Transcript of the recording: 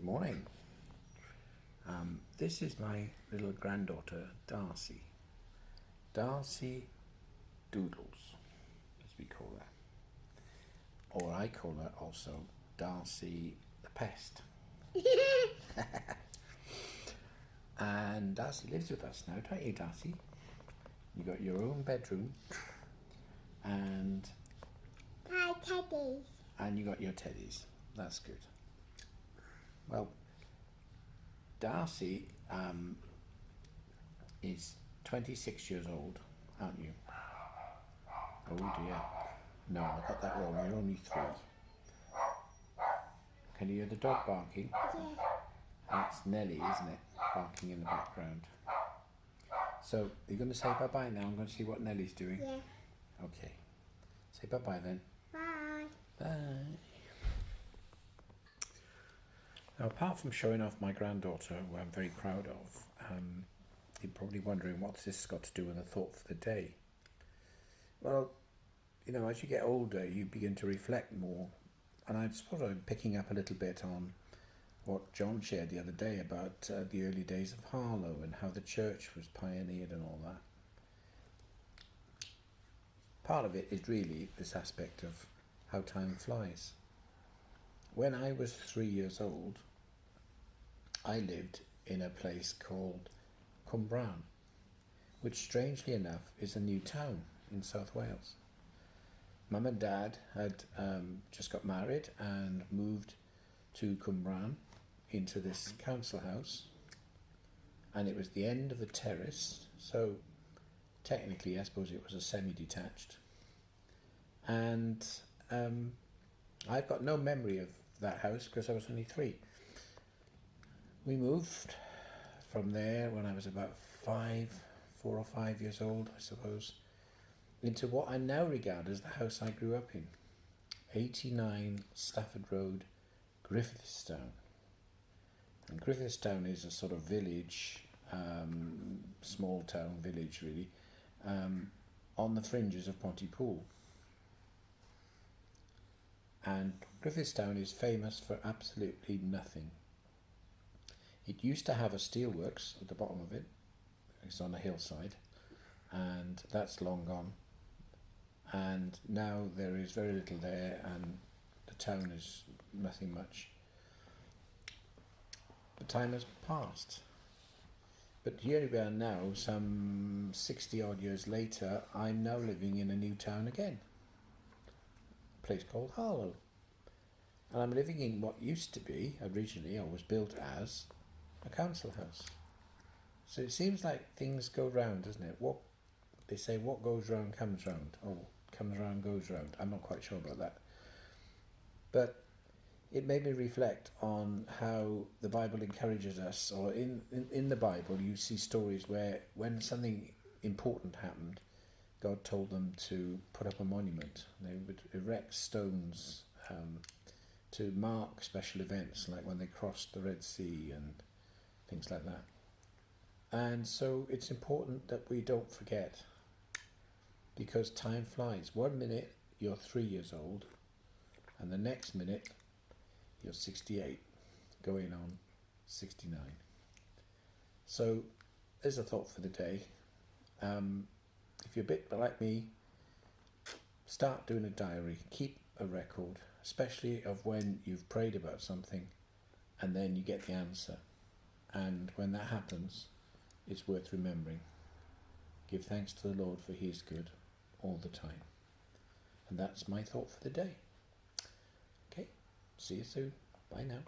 Morning. This is my little granddaughter, Darcy. Darcy Doodles, as we call her. Or I call her also Darcy the Pest. And Darcy lives with us now, don't you, Darcy? You got your own bedroom and my teddies. And you got your teddies. That's good. Well, Darcy is 26 years old, aren't you? Oh dear. No, I got that wrong. You're only 3. Can you hear the dog barking? Yeah. That's Nelly, isn't it? Barking in the background. So, you're going to say bye-bye now. I'm going to see what Nelly's doing. Yeah. Okay. Say bye-bye then. Bye. Bye. Now, apart from showing off my granddaughter, who I'm very proud of, you're probably wondering what's this got to do with a thought for the day. Well, you know, as you get older, you begin to reflect more. And I suppose I'm picking up a little bit on what John shared the other day about the early days of Harlow and how the church was pioneered and all that. Part of it is really this aspect of how time flies. When I was 3 years old, I lived in a place called Cwmbran, which strangely enough is a new town in South Wales. Mum and Dad had just got married and moved to Cwmbran into this council house, and it was the end of the terrace, so technically I suppose it was a semi-detached, and I've got no memory of that house because I was only 3. We moved from there when I was about 4 or 5 years old, I suppose, into what I now regard as the house I grew up in, 89 Stafford Road, Griffithstown. And Griffithstown is a sort of village, small town village really, on the fringes of Pontypool. And Griffithstown is famous for absolutely nothing. It used to have a steelworks at the bottom of it. It's on a hillside, and that's long gone. And now there is very little there, and the town is nothing much. The time has passed. But here we are now, some 60 odd years later, I'm now living in a new town again. A place called Harlow. And I'm living in what used to be, originally, or was built as, a council house. So it seems like things go round, doesn't it? What they say, what goes round comes round, or comes round goes round. I'm not quite sure about that. But it made me reflect on how the Bible encourages us, or in the Bible you see stories where when something important happened, God told them to put up a monument. They would erect stones to mark special events, like when they crossed the Red Sea and things like that. And so it's important that we don't forget, because time flies. 1 minute you're 3 years old, and the next minute you're 68, going on 69. So there's a thought for the day. If you're a bit like me, start doing a diary. Keep a record, especially of when you've prayed about something and then you get the answer. And when that happens, it's worth remembering. Give thanks to the Lord, for he is good all the time. And that's my thought for the day. Okay, see you soon. Bye now.